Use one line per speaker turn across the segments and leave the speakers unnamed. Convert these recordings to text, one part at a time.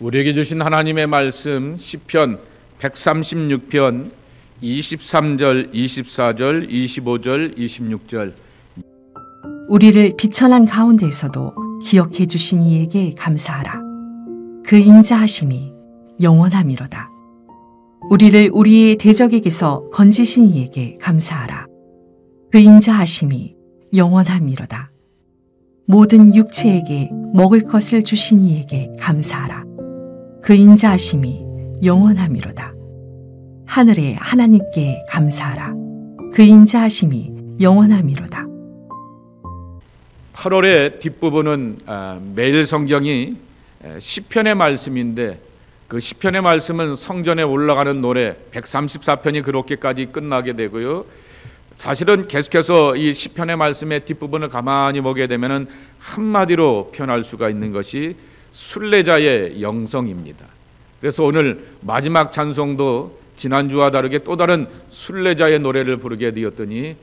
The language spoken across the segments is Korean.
우리에게 주신 하나님의 말씀 시편 136편 23절, 24절, 25절, 26절.
우리를 비천한 가운데에서도 기억해 주신 이에게 감사하라. 그 인자하심이 영원함이로다. 우리를 우리의 대적에게서 건지신 이에게 감사하라. 그 인자하심이 영원함이로다. 모든 육체에게 먹을 것을 주신 이에게 감사하라. 그 인자하심이 영원함이로다. 하늘의 하나님께 감사하라. 그 인자하심이 영원함이로다.
8월의 뒷부분은 매일 성경이 시편의 말씀인데, 그 시편의 말씀은 성전에 올라가는 노래 134편이 그렇게까지 끝나게 되고요. 사실은 계속해서 이 시편의 말씀의 뒷부분을 가만히 보게 되면 한마디로 표현할 수가 있는 것이 순례자의 영성입니다. 그래서 오늘 마지막 찬송도 지난주와 다르게 또 다른 순례자의 노래를 부르게 되었더니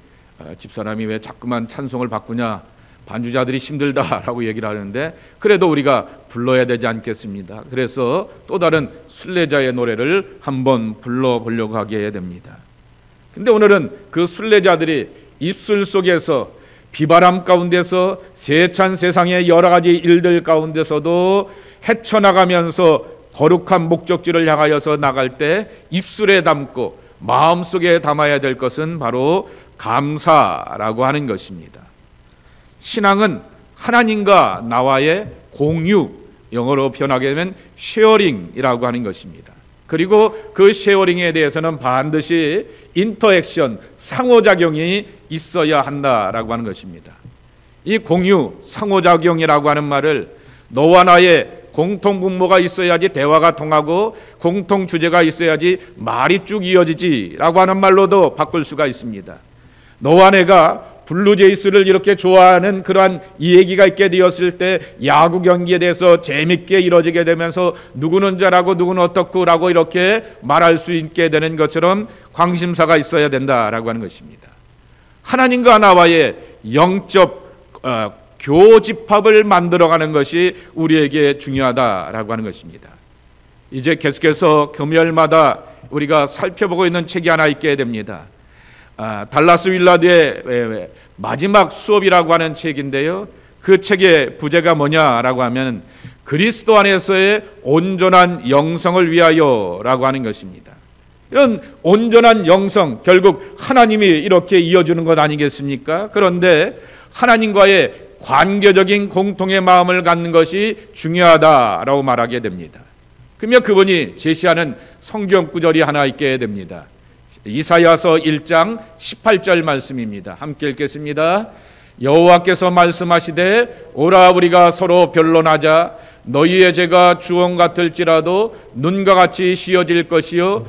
집사람이 왜 자꾸만 찬송을 바꾸냐, 반주자들이 힘들다라고 얘기를 하는데, 그래도 우리가 불러야 되지 않겠습니다. 그래서 또 다른 순례자의 노래를 한번 불러보려고 하게 됩니다. 근데 오늘은 그 순례자들이 입술 속에서 비바람 가운데서 세찬 세상의 여러 가지 일들 가운데서도 헤쳐나가면서 거룩한 목적지를 향하여서 나갈 때 입술에 담고 마음속에 담아야 될 것은 바로 감사라고 하는 것입니다. 신앙은 하나님과 나와의 공유, 영어로 표현하게 되면 쉐어링이라고 하는 것입니다. 그리고 그 쉐어링에 대해서는 반드시 인터액션, 상호작용이 있어야 한다라고 하는 것입니다. 이 공유, 상호작용이라고 하는 말을 너와 나의 공통분모가 있어야지 대화가 통하고 공통 주제가 있어야지 말이 쭉 이어지지 라고 하는 말로도 바꿀 수가 있습니다. 너와 내가 블루제이스를 이렇게 좋아하는 그러한 얘기가 있게 되었을 때 야구 경기에 대해서 재밌게 이루어지게 되면서 누구는 잘하고 누구는 어떻고 라고 이렇게 말할 수 있게 되는 것처럼 관심사가 있어야 된다라고 하는 것입니다. 하나님과 나와의 영적 교집합을 만들어가는 것이 우리에게 중요하다라고 하는 것입니다. 이제 계속해서 금요일마다 우리가 살펴보고 있는 책이 하나 있게 됩니다. 달라스 윌라드의 마지막 수업이라고 하는 책인데요, 그 책의 부제가 뭐냐라고 하면 그리스도 안에서의 온전한 영성을 위하여라고 하는 것입니다. 이런 온전한 영성, 결국 하나님이 이렇게 이어주는 것 아니겠습니까? 그런데 하나님과의 관계적인 공통의 마음을 갖는 것이 중요하다라고 말하게 됩니다. 그러면 그분이 제시하는 성경 구절이 하나 있게 됩니다. 이사야서 1장 18절 말씀입니다. 함께 읽겠습니다. 여호와께서 말씀하시되 오라 우리가 서로 변론하자. 너희의 죄가 주홍 같을지라도 눈과 같이 씌어질 것이요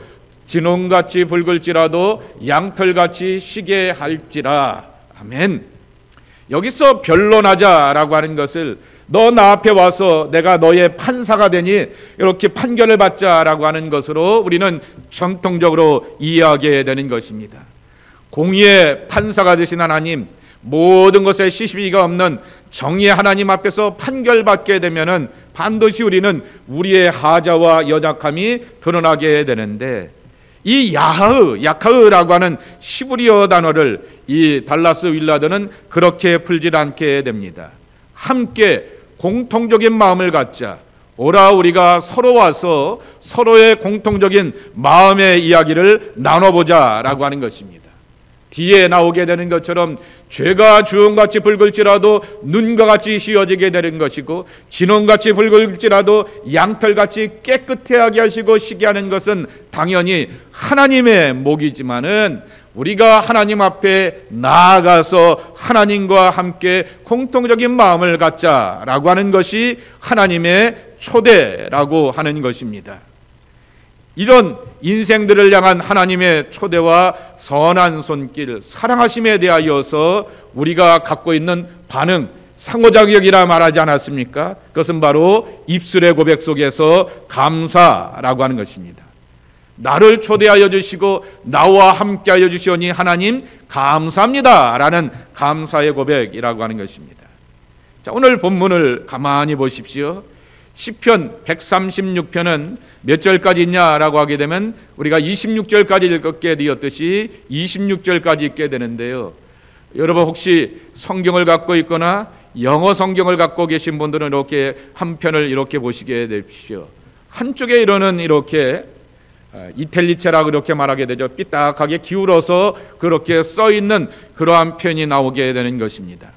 진홍같이 붉을지라도 양털같이 시게 할지라. 아멘. 여기서 변론하자라고 하는 것을 너 나 앞에 와서 내가 너의 판사가 되니 이렇게 판결을 받자라고 하는 것으로 우리는 전통적으로 이해하게 되는 것입니다. 공의의 판사가 되신 하나님, 모든 것에 시시비가 없는 정의의 하나님 앞에서 판결받게 되면은 반드시 우리는 우리의 하자와 연약함이 드러나게 되는데, 이 야카흐라고 하는 시브리어 단어를 이 달라스 윌라드는 그렇게 풀질 않게 됩니다. 함께 공통적인 마음을 갖자. 오라 우리가 서로 와서 서로의 공통적인 마음의 이야기를 나눠보자라고 하는 것입니다. 뒤에 나오게 되는 것처럼 죄가 주홍같이 붉을지라도 눈과 같이 씌어지게 되는 것이고 진홍같이 붉을지라도 양털같이 깨끗하게 하시고 시게 하는 것은 당연히 하나님의 목이지만은 우리가 하나님 앞에 나아가서 하나님과 함께 공통적인 마음을 갖자라고 하는 것이 하나님의 초대라고 하는 것입니다. 이런 인생들을 향한 하나님의 초대와 선한 손길, 사랑하심에 대하여서 우리가 갖고 있는 반응, 상호작용이라 말하지 않았습니까? 그것은 바로 입술의 고백 속에서 감사라고 하는 것입니다. 나를 초대하여 주시고 나와 함께하여 주시오니 하나님 감사합니다 라는 감사의 고백이라고 하는 것입니다. 자, 오늘 본문을 가만히 보십시오. 시편 136편은 몇 절까지 있냐라고 하게 되면 우리가 26절까지 읽게 되었듯이 26절까지 읽게 되는데요. 여러분 혹시 성경을 갖고 있거나 영어 성경을 갖고 계신 분들은 이렇게 한 편을 이렇게 보시게 되십시오. 한쪽에 이러는 이렇게 이텔리체라고 이렇게 말하게 되죠. 삐딱하게 기울어서 그렇게 써 있는 그러한 편이 나오게 되는 것입니다.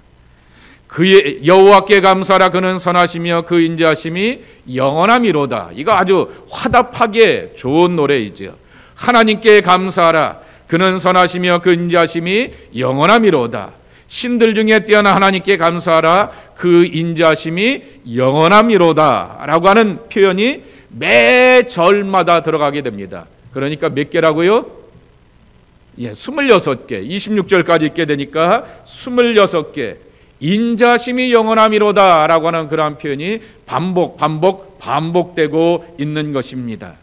그의 여호와께 감사하라. 그는 선하시며 그 인자하심이 영원함이로다. 이거 아주 화답하게 좋은 노래이죠. 하나님께 감사하라. 그는 선하시며 그 인자하심이 영원함이로다. 신들 중에 뛰어난 하나님께 감사하라. 그 인자하심이 영원함이로다 라고 하는 표현이 매 절마다 들어가게 됩니다. 그러니까 몇 개라고요? 26개. 26절까지 있게 되니까 26개. 인자심이 영원함이로다 라고 하는 그러한 표현이 반복되고 있는 것입니다.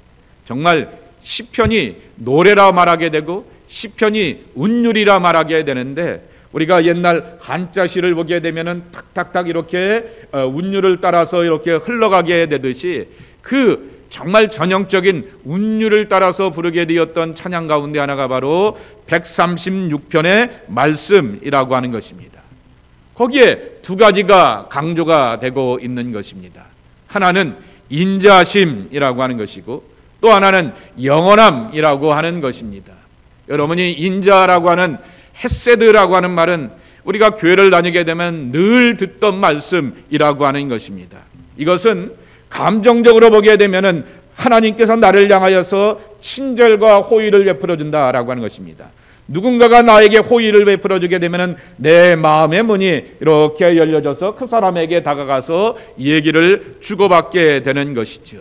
정말 시편이 노래라 말하게 되고 시편이 운율이라 말하게 되는데, 우리가 옛날 한자시를 보게 되면은 탁탁탁 이렇게 운율을 따라서 이렇게 흘러가게 되듯이 그 정말 전형적인 운율을 따라서 부르게 되었던 찬양 가운데 하나가 바로 136편의 말씀이라고 하는 것입니다. 거기에 두 가지가 강조가 되고 있는 것입니다. 하나는 인자심이라고 하는 것이고 또 하나는 영원함이라고 하는 것입니다. 여러분이 인자라고 하는 헤세드라고 하는 말은 우리가 교회를 다니게 되면 늘 듣던 말씀이라고 하는 것입니다. 이것은 감정적으로 보게 되면은 하나님께서 나를 향하여서 친절과 호의를 베풀어 준다라고 하는 것입니다. 누군가가 나에게 호의를 베풀어 주게 되면은 내 마음의 문이 이렇게 열려져서 그 사람에게 다가가서 얘기를 주고받게 되는 것이죠.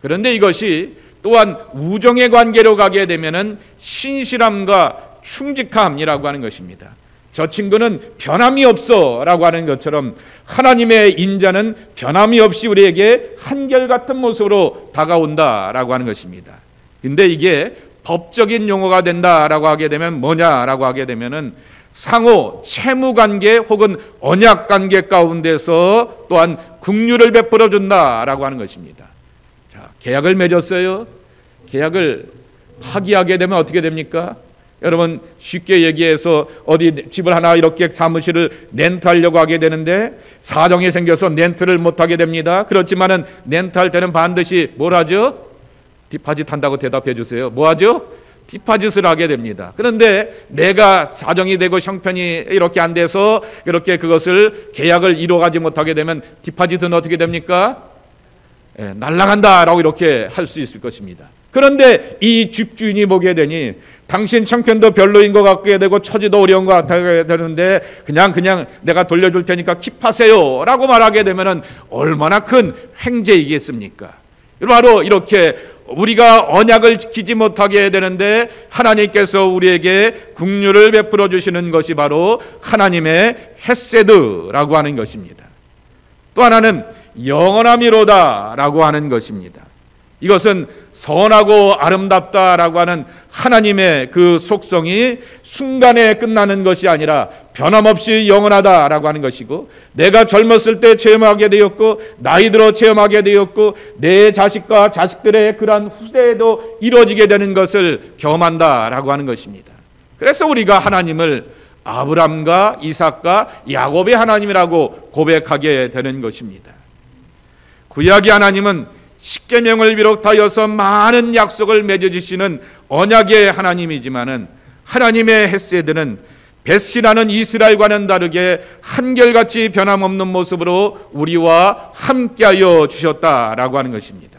그런데 이것이 또한 우정의 관계로 가게 되면은 신실함과 충직함이라고 하는 것입니다. 저 친구는 변함이 없어 라고 하는 것처럼 하나님의 인자는 변함이 없이 우리에게 한결같은 모습으로 다가온다라고 하는 것입니다. 근데 이게 법적인 용어가 된다라고 하게 되면 뭐냐라고 하게 되면은 상호 채무관계 혹은 언약관계 가운데서 또한 긍휼을 베풀어 준다라고 하는 것입니다. 자, 계약을 맺었어요. 계약을 파기하게 되면 어떻게 됩니까? 여러분 쉽게 얘기해서 어디 집을 하나 이렇게 사무실을 렌트하려고 하게 되는데 사정이 생겨서 렌트를 못하게 됩니다. 그렇지만은 렌트할 때는 반드시 뭘 하죠? 디파짓 한다고 대답해 주세요. 뭐 하죠? 디파짓을 하게 됩니다. 그런데 내가 사정이 되고 형편이 이렇게 안 돼서 그렇게 그것을 계약을 이루어가지 못하게 되면 디파짓은 어떻게 됩니까? 날아간다라고 이렇게 할 수 있을 것입니다. 그런데 이 집주인이 보게 되니 당신 형편도 별로인 것 같게 되고 처지도 어려운 것 같게 되는데 그냥 내가 돌려줄 테니까 킵하세요 라고 말하게 되면 얼마나 큰 횡재이겠습니까? 바로 이렇게 우리가 언약을 지키지 못하게 되는데 하나님께서 우리에게 긍휼을 베풀어 주시는 것이 바로 하나님의 헤세드라고 하는 것입니다. 또 하나는 영원함이로다라고 하는 것입니다. 이것은 선하고 아름답다라고 하는 하나님의 그 속성이 순간에 끝나는 것이 아니라 변함없이 영원하다라고 하는 것이고, 내가 젊었을 때 체험하게 되었고 나이 들어 체험하게 되었고 내 자식과 자식들의 그러한 후대에도 이루어지게 되는 것을 경험한다라고 하는 것입니다. 그래서 우리가 하나님을 아브람과 이삭과 야곱의 하나님이라고 고백하게 되는 것입니다. 구약의 하나님은 십계명을 비롯하여서 많은 약속을 맺어주시는 언약의 하나님이지만은 하나님의 헤세드는 벳이라는 이스라엘과는 다르게 한결같이 변함없는 모습으로 우리와 함께하여 주셨다라고 하는 것입니다.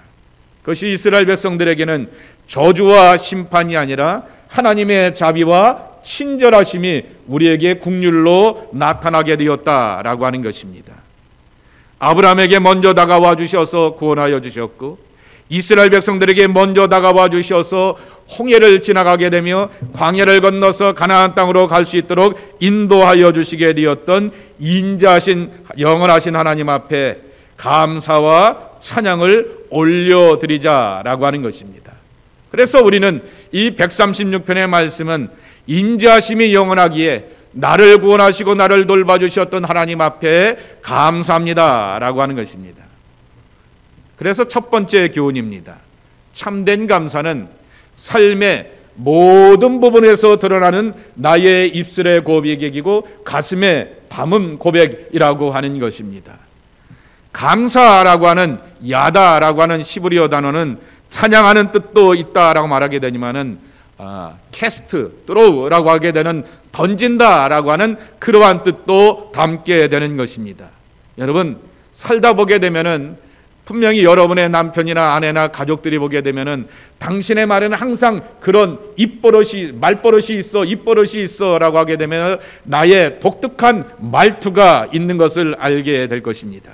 그것이 이스라엘 백성들에게는 저주와 심판이 아니라 하나님의 자비와 친절하심이 우리에게 긍휼로 나타나게 되었다라고 하는 것입니다. 아브라함에게 먼저 다가와 주셔서 구원하여 주셨고 이스라엘 백성들에게 먼저 다가와 주셔서 홍해를 지나가게 되며 광야를 건너서 가나안 땅으로 갈 수 있도록 인도하여 주시게 되었던 인자하신 영원하신 하나님 앞에 감사와 찬양을 올려드리자라고 하는 것입니다. 그래서 우리는 이 136편의 말씀은 인자하심이 영원하기에 나를 구원하시고 나를 돌봐주셨던 하나님 앞에 감사합니다 라고 하는 것입니다. 그래서 첫 번째 교훈입니다. 참된 감사는 삶의 모든 부분에서 드러나는 나의 입술의 고백이고 가슴에 담은 고백이라고 하는 것입니다. 감사라고 하는 야다라고 하는 히브리어 단어는 찬양하는 뜻도 있다라고 말하게 되지만은 캐스트, 드로우라고 하게 되는 던진다라고 하는 그러한 뜻도 담게 되는 것입니다. 여러분, 살다 보게 되면은 분명히 여러분의 남편이나 아내나 가족들이 보게 되면은 당신의 말에는 항상 그런 말버릇이 있어 라고 하게 되면 나의 독특한 말투가 있는 것을 알게 될 것입니다.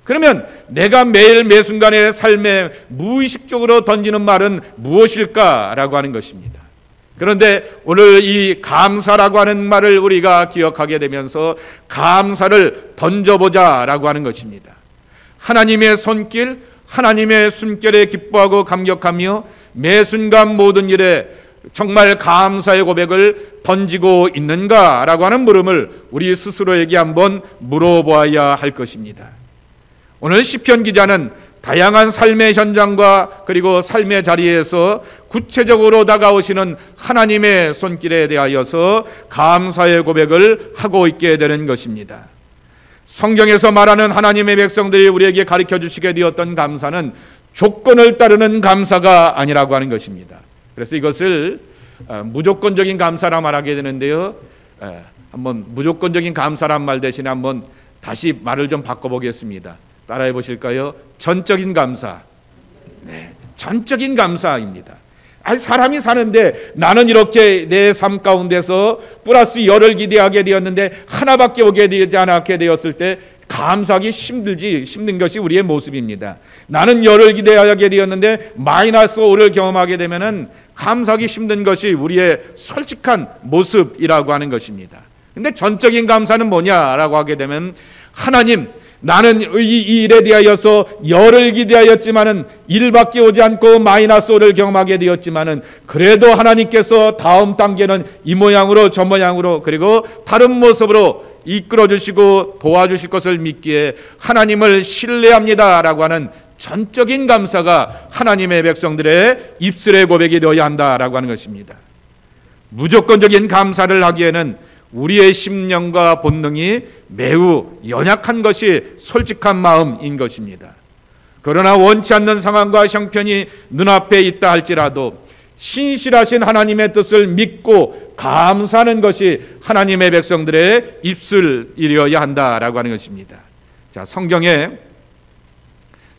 그러면 내가 매일 매순간의 삶에 무의식적으로 던지는 말은 무엇일까라고 하는 것입니다. 그런데 오늘 이 감사라고 하는 말을 우리가 기억하게 되면서 감사를 던져보자라고 하는 것입니다. 하나님의 손길, 하나님의 숨결에 기뻐하고 감격하며 매순간 모든 일에 정말 감사의 고백을 던지고 있는가라고 하는 물음을 우리 스스로에게 한번 물어보아야 할 것입니다. 오늘 시편 기자는 다양한 삶의 현장과 그리고 삶의 자리에서 구체적으로 다가오시는 하나님의 손길에 대하여서 감사의 고백을 하고 있게 되는 것입니다. 성경에서 말하는 하나님의 백성들이 우리에게 가르쳐 주시게 되었던 감사는 조건을 따르는 감사가 아니라고 하는 것입니다. 그래서 이것을 무조건적인 감사라 말하게 되는데요. 한번 무조건적인 감사란 말 대신에 한번 다시 말을 좀 바꿔보겠습니다. 따라해 보실까요? 전적인 감사. 네, 전적인 감사입니다. 사람이 사는데 나는 이렇게 내 삶 가운데서 플러스 열을 기대하게 되었는데 하나밖에 오게 되지 않게 되었을 때 감사하기 힘든 것이 우리의 모습입니다. 나는 열을 기대하게 되었는데 마이너스 5를 경험하게 되면은 감사하기 힘든 것이 우리의 솔직한 모습이라고 하는 것입니다. 근데 전적인 감사는 뭐냐라고 하게 되면 하나님, 나는 이 일에 대하여서 열을 기대하였지만은 일밖에 오지 않고 마이너스 5를 경험하게 되었지만은 그래도 하나님께서 다음 단계는 이 모양으로 저 모양으로 그리고 다른 모습으로 이끌어 주시고 도와주실 것을 믿기에 하나님을 신뢰합니다라고 하는 전적인 감사가 하나님의 백성들의 입술의 고백이 되어야 한다라고 하는 것입니다. 무조건적인 감사를 하기에는 우리의 심령과 본능이 매우 연약한 것이 솔직한 마음인 것입니다. 그러나 원치 않는 상황과 형편이 눈앞에 있다 할지라도 신실하신 하나님의 뜻을 믿고 감사하는 것이 하나님의 백성들의 입술이어야 한다라고 하는 것입니다. 자, 성경에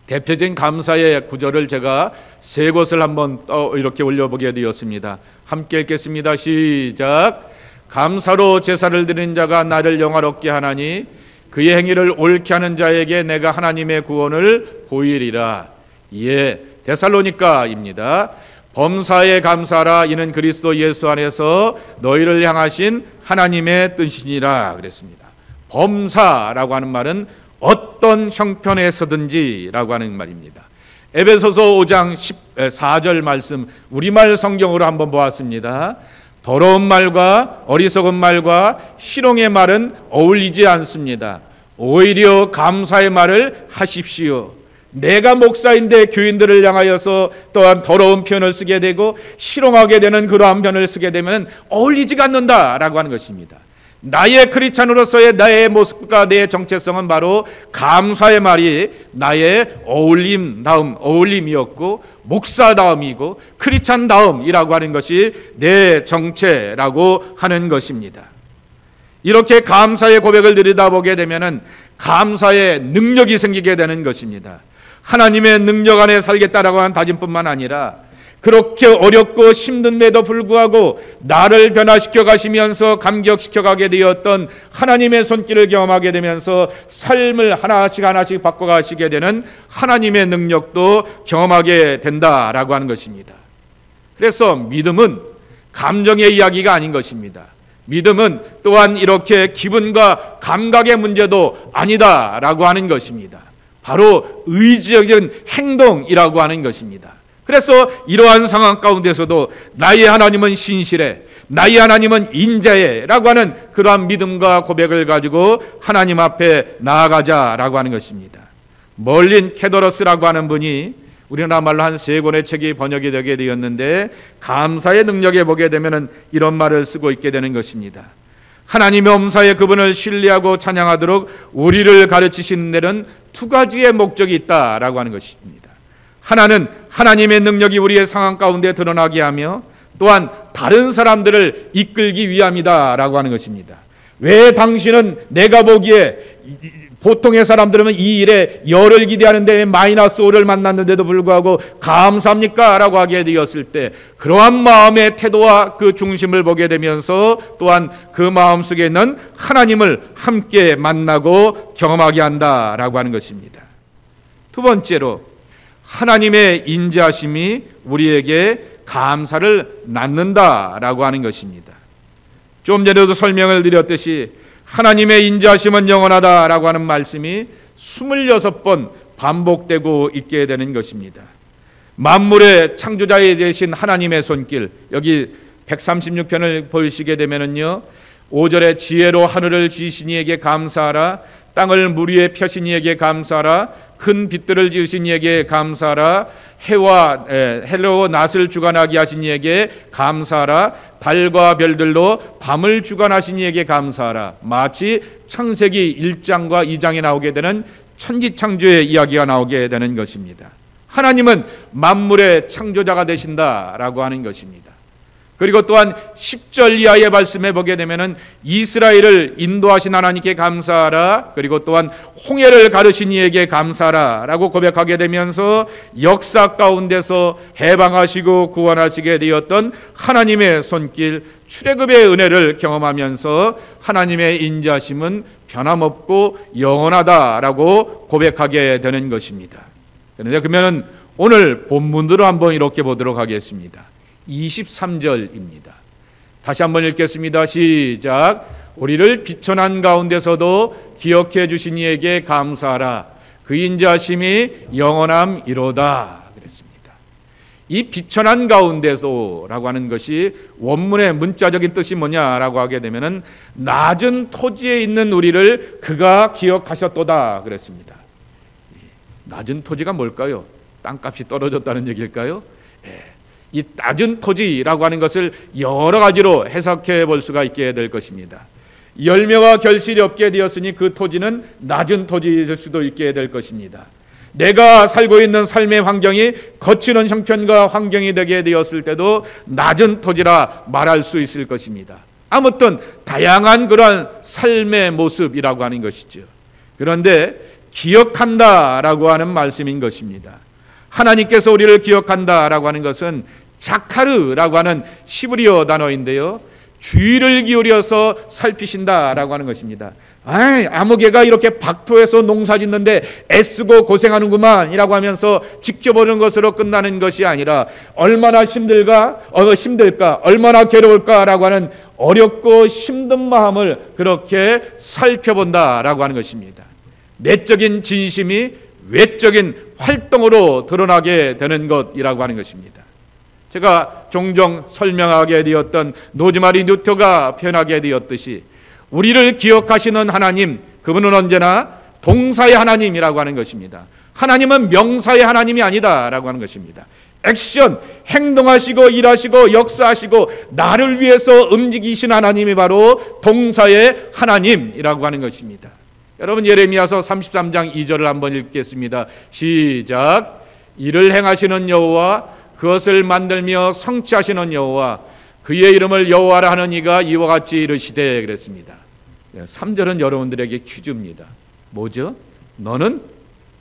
대표적인 감사의 구절을 제가 세 곳을 한번 이렇게 올려보게 되었습니다. 함께 읽겠습니다. 시작. 감사로 제사를 드리는 자가 나를 영화롭게 하나니 그의 행위를 옳게 하는 자에게 내가 하나님의 구원을 보이리라. 예, 데살로니가입니다. 범사에 감사하라. 이는 그리스도 예수 안에서 너희를 향하신 하나님의 뜻이니라 그랬습니다. 범사라고 하는 말은 어떤 형편에서든지라고 하는 말입니다. 에베소서 5장 14절 말씀 우리말 성경으로 한번 보았습니다. 더러운 말과 어리석은 말과 희롱의 말은 어울리지 않습니다. 오히려 감사의 말을 하십시오. 내가 목사인데 교인들을 향하여서 또한 더러운 표현을 쓰게 되고 희롱하게 되는 그러한 표현을 쓰게 되면 어울리지가 않는다라고 하는 것입니다. 나의 크리스찬으로서의 나의 모습과 내 정체성은 바로 감사의 말이 나의 어울림이었고 목사다움이고 크리스찬다움이라고 하는 것이 내 정체라고 하는 것입니다. 이렇게 감사의 고백을 들여다보게 되면은 감사의 능력이 생기게 되는 것입니다. 하나님의 능력 안에 살겠다라고 하는 다짐뿐만 아니라 그렇게 어렵고 힘든데도 불구하고 나를 변화시켜 가시면서 감격시켜 가게 되었던 하나님의 손길을 경험하게 되면서 삶을 하나씩 바꿔 가시게 되는 하나님의 능력도 경험하게 된다라고 하는 것입니다. 그래서 믿음은 감정의 이야기가 아닌 것입니다. 믿음은 또한 이렇게 기분과 감각의 문제도 아니다라고 하는 것입니다. 바로 의지적인 행동이라고 하는 것입니다. 그래서 이러한 상황 가운데서도 나의 하나님은 신실해, 나의 하나님은 인자해 라고 하는 그러한 믿음과 고백을 가지고 하나님 앞에 나아가자라고 하는 것입니다. 멀린 케더러스라고 하는 분이 우리나라 말로 한 3권의 책이 번역이 되게 되었는데, 감사의 능력에 보게 되면 이런 말을 쓰고 있게 되는 것입니다. 하나님의 엄사에 그분을 신뢰하고 찬양하도록 우리를 가르치시는 데는 2가지의 목적이 있다라고 하는 것입니다. 하나는 하나님의 능력이 우리의 상황 가운데 드러나게 하며, 또한 다른 사람들을 이끌기 위함이다라고 하는 것입니다. 왜 당신은 내가 보기에 보통의 사람들은 이 일에 열을 기대하는데 마이너스 5를 만났는데도 불구하고 감사합니까? 라고 하게 되었을 때, 그러한 마음의 태도와 그 중심을 보게 되면서 또한 그 마음속에 있는 하나님을 함께 만나고 경험하게 한다라고 하는 것입니다. 2번째로, 하나님의 인자하심이 우리에게 감사를 낳는다라고 하는 것입니다. 좀 전에도 설명을 드렸듯이 하나님의 인자하심은 영원하다라고 하는 말씀이 26번 반복되고 있게 되는 것입니다. 만물의 창조자에 되신 하나님의 손길, 여기 136편을 보시게 되면은요, 5절에 지혜로 하늘을 지으신 이에게 감사하라, 땅을 물 위에 펴신 이에게 감사하라, 큰 빛들을 지으신 이에게 감사하라, 해와 낮을 주관하게 하신 이에게 감사하라, 달과 별들로 밤을 주관하신 이에게 감사하라. 마치 창세기 1장과 2장에 나오게 되는 천지창조의 이야기가 나오게 되는 것입니다. 하나님은 만물의 창조자가 되신다라고 하는 것입니다. 그리고 또한 10절 이하의 말씀에 보게 되면은 이스라엘을 인도하신 하나님께 감사하라, 그리고 또한 홍해를 가르신 이에게 감사하라 라고 고백하게 되면서 역사 가운데서 해방하시고 구원하시게 되었던 하나님의 손길, 출애굽의 은혜를 경험하면서 하나님의 인자하심은 변함없고 영원하다라고 고백하게 되는 것입니다. 그런데 그러면 오늘 본문으로 한번 이렇게 보도록 하겠습니다. 23절입니다. 다시 한번 읽겠습니다. 시작. 우리를 비천한 가운데서도 기억해 주신 이에게 감사하라. 그 인자하심이 영원함이로다. 그랬습니다. 이 비천한 가운데서라고 하는 것이 원문의 문자적인 뜻이 뭐냐라고 하게 되면은 낮은 토지에 있는 우리를 그가 기억하셨도다. 그랬습니다. 낮은 토지가 뭘까요? 땅값이 떨어졌다는 얘기일까요? 이 낮은 토지라고 하는 것을 여러 가지로 해석해 볼 수가 있게 될 것입니다. 열매와 결실이 없게 되었으니 그 토지는 낮은 토지일 수도 있게 될 것입니다. 내가 살고 있는 삶의 환경이 거치는 형편과 환경이 되게 되었을 때도 낮은 토지라 말할 수 있을 것입니다. 아무튼 다양한 그러한 삶의 모습이라고 하는 것이죠. 그런데 기억한다라고 하는 말씀인 것입니다. 하나님께서 우리를 기억한다라고 하는 것은 자카르라고 하는 시브리어 단어인데요, 주의를 기울여서 살피신다라고 하는 것입니다. 아무개가 이렇게 박토해서 농사 짓는데 애쓰고 고생하는구만 이라고 하면서 지켜보는 것으로 끝나는 것이 아니라 얼마나 힘들까, 얼마나 괴로울까라고 하는 어렵고 힘든 마음을 그렇게 살펴본다라고 하는 것입니다. 내적인 진심이 외적인 활동으로 드러나게 되는 것이라고 하는 것입니다. 제가 종종 설명하게 되었던 노즈마리 뉴터가 표현하게 되었듯이 우리를 기억하시는 하나님, 그분은 언제나 동사의 하나님이라고 하는 것입니다. 하나님은 명사의 하나님이 아니다라고 하는 것입니다. 액션, 행동하시고 일하시고 역사하시고 나를 위해서 움직이신 하나님이 바로 동사의 하나님이라고 하는 것입니다. 여러분, 예레미야서 33장 2절을 한번 읽겠습니다. 시작. 이를 행하시는 여호와, 그것을 만들며 성취하시는 여호와, 그의 이름을 여호와라 하는 이가 이와 같이 이르시되. 그랬습니다. 3절은 여러분들에게 퀴즈입니다. 뭐죠? 너는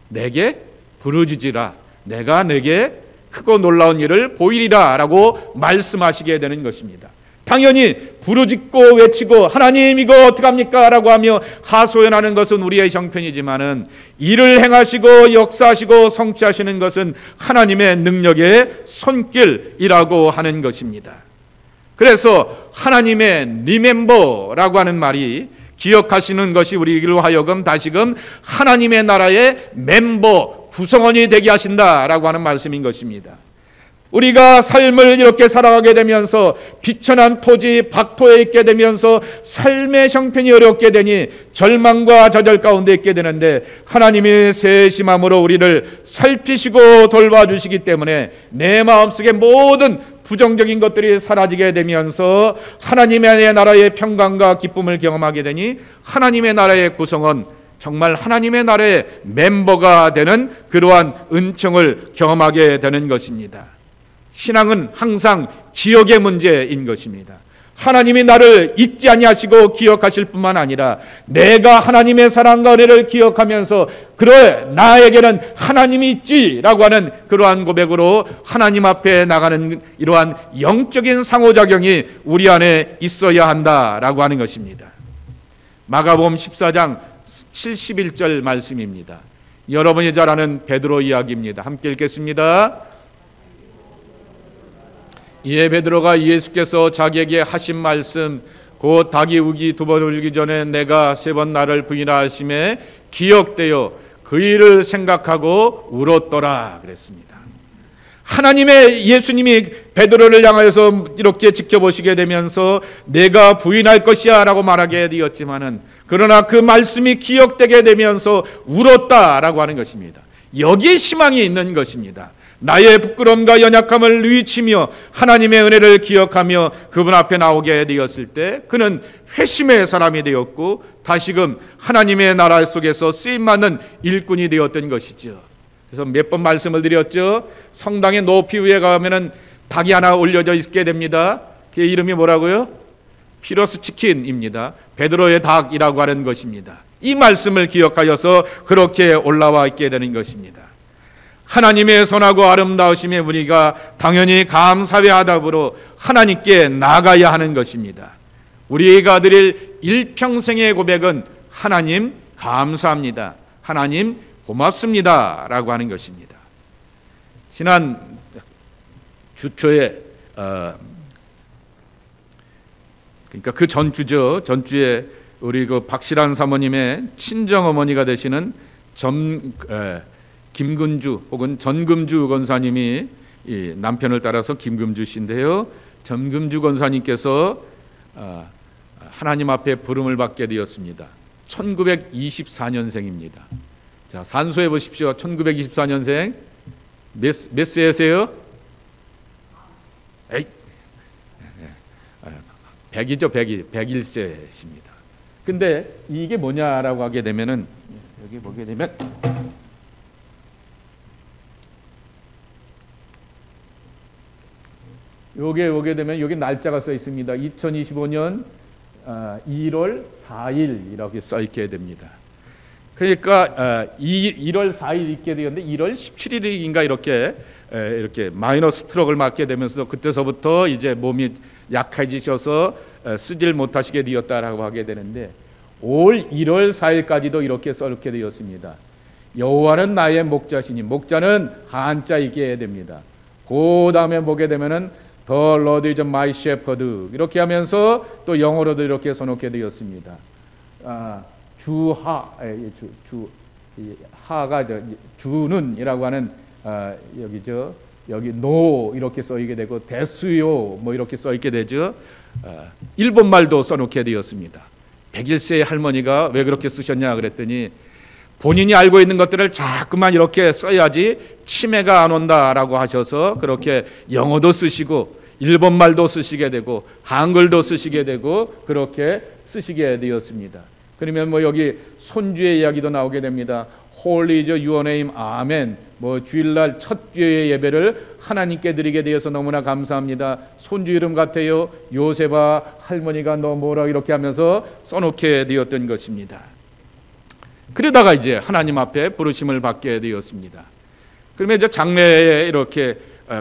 내게 부르짖으라, 내가 내게 크고 놀라운 일을 보이리라 라고 말씀하시게 되는 것입니다. 당연히 부르짖고 외치고 하나님 이거 어떡합니까? 라고 하며 하소연하는 것은 우리의 형편이지만은 일을 행하시고 역사하시고 성취하시는 것은 하나님의 능력의 손길이라고 하는 것입니다. 그래서 하나님의 리멤버라고 하는 말이 기억하시는 것이 우리로 하여금 다시금 하나님의 나라의 멤버, 구성원이 되게 하신다라고 하는 말씀인 것입니다. 우리가 삶을 이렇게 살아가게 되면서 비천한 토지 박토에 있게 되면서 삶의 형편이 어렵게 되니 절망과 좌절 가운데 있게 되는데, 하나님이 세심함으로 우리를 살피시고 돌봐주시기 때문에 내 마음속에 모든 부정적인 것들이 사라지게 되면서 하나님의 나라의 평강과 기쁨을 경험하게 되니 하나님의 나라의 구성원, 정말 하나님의 나라의 멤버가 되는 그러한 은총을 경험하게 되는 것입니다. 신앙은 항상 기억의 문제인 것입니다. 하나님이 나를 잊지 아니하시고 기억하실 뿐만 아니라 내가 하나님의 사랑과 은혜를 기억하면서 그래 나에게는 하나님이 있지라고 하는 그러한 고백으로 하나님 앞에 나가는 이러한 영적인 상호작용이 우리 안에 있어야 한다라고 하는 것입니다. 마가복음 14장 71절 말씀입니다. 여러분이 잘 아는 베드로 이야기입니다. 함께 읽겠습니다. 이에 베드로가 예수께서 자기에게 하신 말씀, 곧 닭이 우기 2번 울기 전에 내가 3번 나를 부인하심에 기억되어 그 일을 생각하고 울었더라 그랬습니다. 하나님의 예수님이 베드로를 향하여서 이렇게 지켜보시게 되면서 내가 부인할 것이야 라고 말하게 되었지만은, 그러나 그 말씀이 기억되게 되면서 울었다라고 하는 것입니다. 여기에 희망이 있는 것입니다. 나의 부끄러움과 연약함을 뉘우치며 하나님의 은혜를 기억하며 그분 앞에 나오게 되었을 때 그는 회심의 사람이 되었고 다시금 하나님의 나라 속에서 쓰임받는 일꾼이 되었던 것이죠. 그래서 몇 번 말씀을 드렸죠. 성당의 높이 위에 가면은 닭이 하나 올려져 있게 됩니다. 그 이름이 뭐라고요? 피러스 치킨입니다. 베드로의 닭이라고 하는 것입니다. 이 말씀을 기억하여서 그렇게 올라와 있게 되는 것입니다. 하나님의 선하고 아름다우심에 우리가 당연히 감사하다으로 하나님께 나가야 하는 것입니다. 우리가 드릴 일평생의 고백은 하나님 감사합니다, 하나님 고맙습니다 라고 하는 것입니다. 지난 주초에 그러니까 그 전주죠. 전주에 우리 그 박실한 사모님의 친정어머니가 되시는 김근주 혹은 전금주 권사님이 이 남편을 따라서 김금주 씨인데요. 전금주 권사님께서 하나님 앞에 부름을 받게 되었습니다. 1924년생입니다. 자, 산수해 보십시오. 1924년생 몇 세세요? 100이죠. 101세십니다. 근데 이게 뭐냐라고 하게 되면은 여기 보게 되면 요게 보게 되면 여기 날짜가 써 있습니다. 2025년 1월 4일 이렇게 써 있게 됩니다. 그러니까 1월 4일 있게 되었는데 1월 17일인가 이렇게 마이너스 스트로크를 맞게 되면서 그때서부터 이제 몸이 약해지셔서 쓰질 못하시게 되었다라고 하게 되는데 올 1월 4일까지도 이렇게 써놓게 되었습니다. 여호와는 나의 목자시니, 목자는 한자이게 됩니다. 그 다음에 보게 되면은 The Lord is my shepherd 이렇게 하면서 또 영어로도 이렇게 써놓게 되었습니다. 하가 주는이라고 하는 여기 노 이렇게 써있게 되고 대수요 뭐 이렇게 써있게 되죠. 일본말도 써놓게 되었습니다. 101세의 할머니가 왜 그렇게 쓰셨냐 그랬더니 본인이 알고 있는 것들을 자꾸만 이렇게 써야지 치매가 안 온다라고 하셔서 그렇게 영어도 쓰시고 일본말도 쓰시게 되고 한글도 쓰시게 되고 그렇게 쓰시게 되었습니다. 그러면 뭐 여기 손주의 이야기도 나오게 됩니다. Holy is your name, 아멘. 뭐 주일날 첫 주의 예배를 하나님께 드리게 되어서 너무나 감사합니다. 손주 이름 같아요. 요셉아 할머니가 너 뭐라 이렇게 하면서 써놓게 되었던 것입니다. 그러다가 이제 하나님 앞에 부르심을 받게 되었습니다. 그러면 이제 장례에 이렇게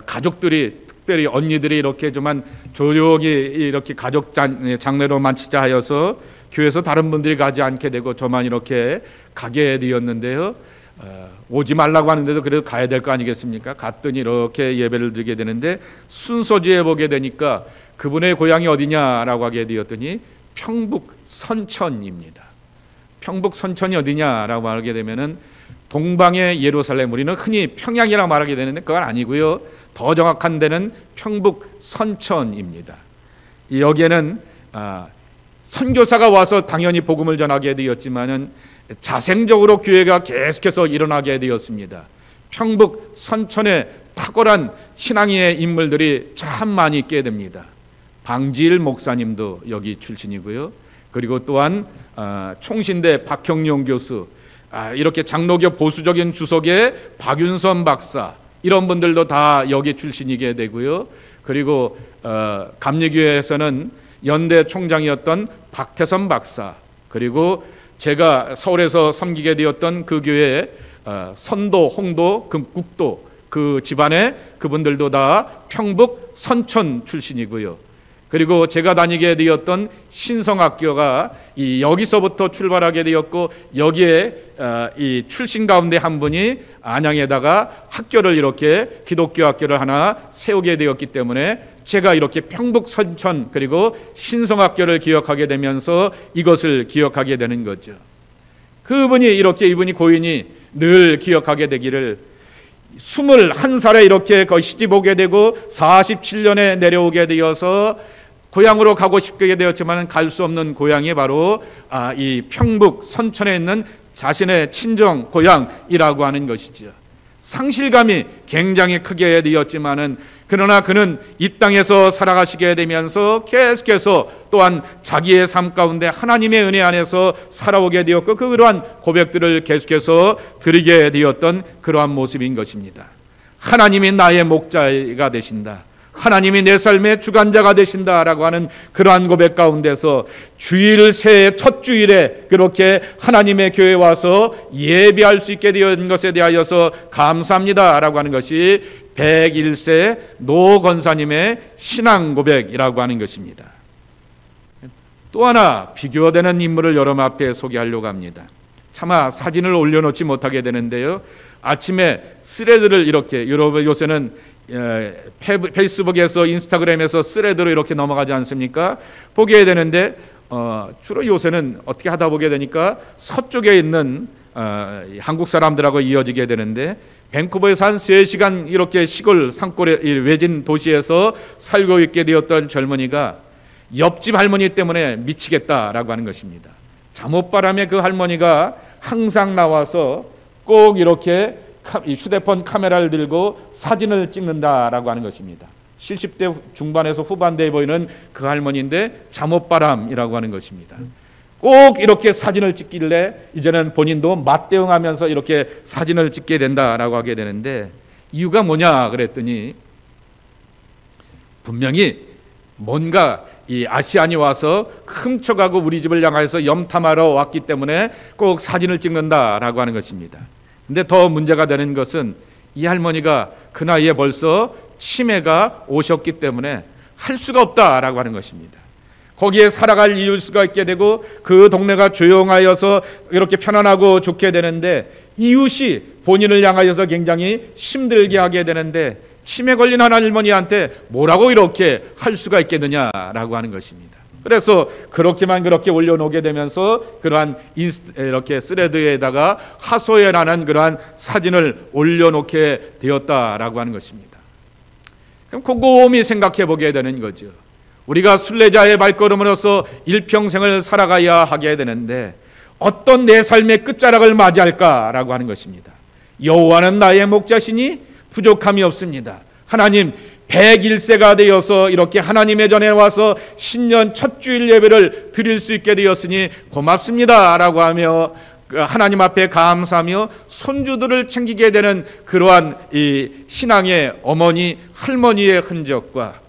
가족들이 특별히 언니들이 이렇게 좀만 조용히 이렇게 가족 장례로만 치자 하여서 교회에서 다른 분들이 가지 않게 되고 저만 이렇게 가게 되었는데요. 오지 말라고 하는데도 그래도 가야 될 거 아니겠습니까? 갔더니 이렇게 예배를 드리게 되는데 순서지에 보게 되니까 그분의 고향이 어디냐라고 하게 되었더니 평북 선천입니다. 평북 선천이 어디냐라고 하게 되면은 동방의 예루살렘, 우리는 흔히 평양이라고 말하게 되는데 그건 아니고요. 더 정확한 데는 평북 선천입니다. 여기에는 선교사가 와서 당연히 복음을 전하게 되었지만은 자생적으로 교회가 계속해서 일어나게 되었습니다. 평북 선천에 탁월한 신앙의 인물들이 참 많이 있게 됩니다. 방지일 목사님도 여기 출신이고요. 그리고 또한 총신대 박형용 교수, 이렇게 장로교 보수적인 주석의 박윤선 박사, 이런 분들도 다 여기 출신이게 되고요. 그리고 감리교회에서는 연대 총장이었던 박태선 박사, 그리고 제가 서울에서 섬기게 되었던 그 교회의 선도, 홍도, 금국도 그 집안의 그분들도 다 평북 선천 출신이고요. 그리고 제가 다니게 되었던 신성학교가 여기서부터 출발하게 되었고, 여기에 이 출신 가운데 한 분이 안양에다가 학교를, 이렇게 기독교 학교를 하나 세우게 되었기 때문에 제가 이렇게 평북 선천 그리고 신성학교를 기억하게 되면서 이것을 기억하게 되는 거죠. 그분이 이렇게, 이분이 고인이 늘 기억하게 되기를, 21살에 이렇게 거의 시집 오게 되고 47년에 내려오게 되어서 고향으로 가고 싶게 되었지만 갈 수 없는 고향이 바로 이 평북 선천에 있는 자신의 친정 고향이라고 하는 것이죠. 상실감이 굉장히 크게 되었지만은, 그러나 그는 이 땅에서 살아가시게 되면서 계속해서 또한 자기의 삶 가운데 하나님의 은혜 안에서 살아오게 되었고, 그러한 고백들을 계속해서 드리게 되었던 그러한 모습인 것입니다. 하나님이 나의 목자가 되신다, 하나님이 내 삶의 주관자가 되신다라고 하는 그러한 고백 가운데서 주일 새해 첫 주일에 그렇게 하나님의 교회에 와서 예배할 수 있게 된 것에 대하여서 감사합니다라고 하는 것이 101세 노 권사님의 신앙 고백이라고 하는 것입니다. 또 하나 비교되는 인물을 여러분 앞에 소개하려고 합니다. 차마 사진을 올려놓지 못하게 되는데요, 아침에 스레드를 이렇게, 여러분 요새는 페이스북에서 인스타그램에서 스레드로 이렇게 넘어가지 않습니까? 보게 되는데 주로 요새는 어떻게 하다 보게 되니까 서쪽에 있는 한국 사람들하고 이어지게 되는데, 밴쿠버에서 한 3시간 이렇게 시골 산골의 외진 도시에서 살고 있게 되었던 젊은이가 옆집 할머니 때문에 미치겠다라고 하는 것입니다. 잠옷바람에 그 할머니가 항상 나와서 꼭 이렇게 휴대폰 카메라를 들고 사진을 찍는다라고 하는 것입니다. 70대 중반에서 후반대에 보이는 그 할머니인데 잠옷바람이라고 하는 것입니다. 꼭 이렇게 사진을 찍길래 이제는 본인도 맞대응하면서 이렇게 사진을 찍게 된다라고 하게 되는데, 이유가 뭐냐 그랬더니 분명히 뭔가 이 아시안이 와서 훔쳐가고 우리 집을 향해서 염탐하러 왔기 때문에 꼭 사진을 찍는다라고 하는 것입니다. 근데 더 문제가 되는 것은 이 할머니가 그 나이에 벌써 치매가 오셨기 때문에 할 수가 없다라고 하는 것입니다. 거기에 살아갈 이유가 있게 되고 그 동네가 조용하여서 이렇게 편안하고 좋게 되는데, 이웃이 본인을 향하여서 굉장히 힘들게 하게 되는데, 치매 걸린 한 할머니한테 뭐라고 이렇게 할 수가 있겠느냐라고 하는 것입니다. 그래서 그렇게 올려놓게 되면서 그러한 이렇게 스레드에다가 하소연하는 그러한 사진을 올려놓게 되었다라고 하는 것입니다. 그럼 곰곰이 생각해 보게 되는 거죠. 우리가 순례자의 발걸음으로서 일평생을 살아가야 하게 되는데 어떤 내 삶의 끝자락을 맞이할까라고 하는 것입니다. 여호와는 나의 목자시니 부족함이 없습니다. 하나님, 101세가 되어서 이렇게 하나님의 전에 와서 신년 첫 주일 예배를 드릴 수 있게 되었으니 고맙습니다 라고 하며 하나님 앞에 감사하며 손주들을 챙기게 되는 그러한 이 신앙의 어머니, 할머니의 흔적과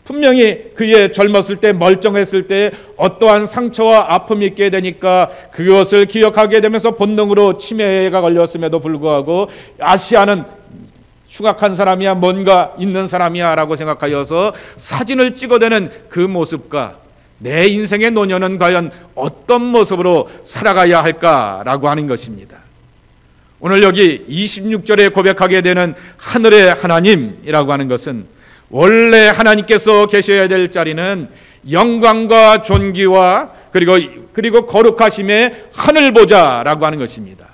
분명히 그의 젊었을 때 멀쩡했을 때 어떠한 상처와 아픔이 있게 되니까 그것을 기억하게 되면서 본능으로 치매가 걸렸음에도 불구하고 아시아는 흉악한 사람이야, 뭔가 있는 사람이야 라고 생각하여서 사진을 찍어대는 그 모습과 내 인생의 노년은 과연 어떤 모습으로 살아가야 할까라고 하는 것입니다. 오늘 여기 26절에 고백하게 되는 하늘의 하나님이라고 하는 것은 원래 하나님께서 계셔야 될 자리는 영광과 존귀와 그리고 거룩하심의 하늘 보좌라고 하는 것입니다.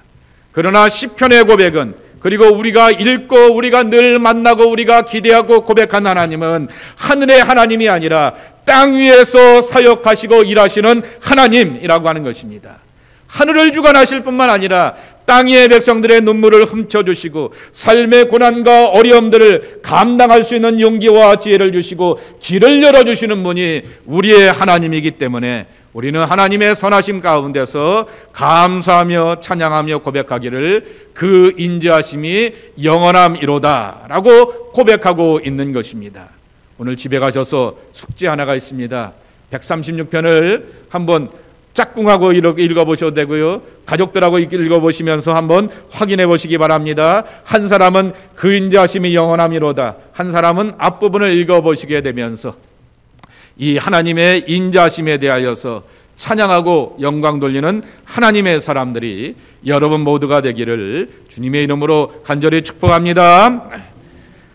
그러나 시편의 고백은, 그리고 우리가 읽고 우리가 늘 만나고 우리가 기대하고 고백한 하나님은 하늘의 하나님이 아니라 땅 위에서 사역하시고 일하시는 하나님이라고 하는 것입니다. 하늘을 주관하실 뿐만 아니라 땅 위의 백성들의 눈물을 훔쳐주시고 삶의 고난과 어려움들을 감당할 수 있는 용기와 지혜를 주시고 길을 열어주시는 분이 우리의 하나님이기 때문에 우리는 하나님의 선하심 가운데서 감사하며 찬양하며 고백하기를 그 인자하심이 영원함이로다 라고 고백하고 있는 것입니다. 오늘 집에 가셔서 숙제 하나가 있습니다. 136편을 한번 짝꿍하고 읽어보셔도 되고요, 가족들하고 읽어보시면서 한번 확인해 보시기 바랍니다. 한 사람은 그 인자하심이 영원함이로다, 한 사람은 앞부분을 읽어보시게 되면서 이 하나님의 인자하심에 대하여서 찬양하고 영광 돌리는 하나님의 사람들이 여러분 모두가 되기를 주님의 이름으로 간절히 축복합니다.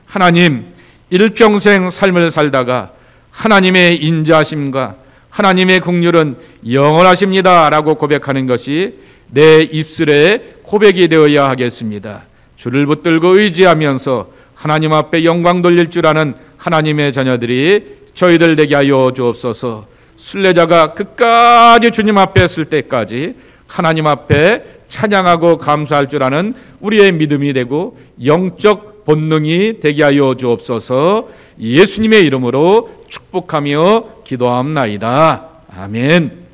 하나님, 일평생 삶을 살다가 하나님의 인자하심과 하나님의 긍휼은 영원하십니다 라고 고백하는 것이 내 입술에 고백이 되어야 하겠습니다. 주를 붙들고 의지하면서 하나님 앞에 영광 돌릴 줄 아는 하나님의 자녀들이 저희들 되게 하여 주옵소서. 순례자가 끝까지 주님 앞에 있을 때까지 하나님 앞에 찬양하고 감사할 줄 아는 우리의 믿음이 되고 영적 본능이 되게 하여 주옵소서. 예수님의 이름으로 축복하며 기도합나이다. 아멘.